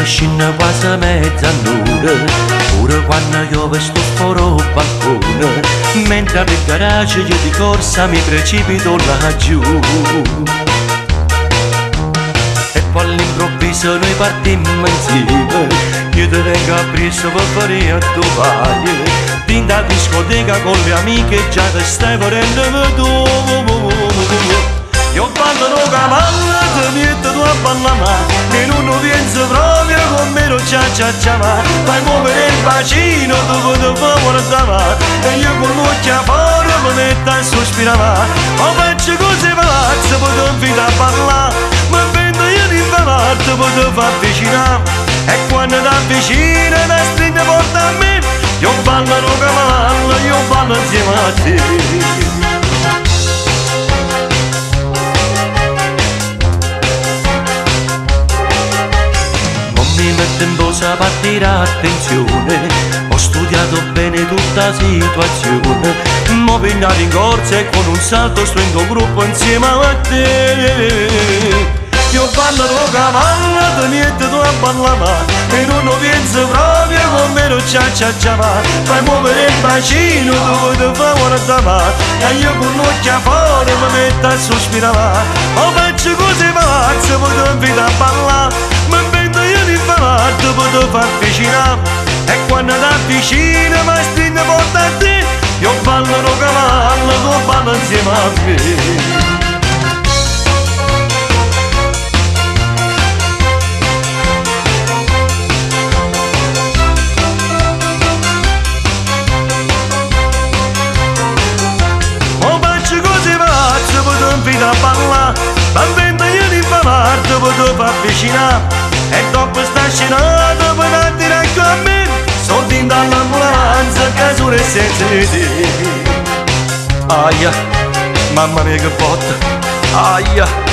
scende quasi mezzanotte, pure quando io vesto fuori il balcone, mentre per garage io di corsa mi precipito laggiù. E poi all'improvviso noi partimmo insieme, io ti vengo a preso per fare a Dubai, in da discoteca con le amiche già ti stai vedendo tu. Io ballo no cavallo, ti metto tu a ballare, e non vieni proprio con me, non c'ha ma fai muovere il bacino, dopo ti fa guardare, e io con l'occhio fuori mi metto a sospirare, ma faccio cose pazze, poi ti invito a parlare, ma vendo io di parte, poi ti fa avvicinare, e quando ti avvicina ti stringe forte a me, io ballo no cavallo, io ballo insieme a te. Mi metto in posa per tirare attenzione, ho studiato bene tutta la situazione, mo' pigliare in corsa e con un salto sto in tuo gruppo insieme a te. Io ballo lo cavallo, ti metto tu a ballare, e non vieni proprio con me, non c'ha ma fai muovere il bacino, dopo ti fa guardare, e io con l'occhio fuori mi metto a sospirare, ma faccio cose pazze, poi ti invito a ballare, poi ti fa avvicinare, e quando ti avvicina mi stringe forte a te, io ballo no cavallo, tu ballo insieme a me. Oh, faccio cose pazze, poi ti invito a ballare, ma vendo io di parte, poi ti fa avvicinare, e dopo sta scenata poi non ti con a me, soldi dall'ambulanza che sono senza di te. Aia, mamma mia che botta, aia.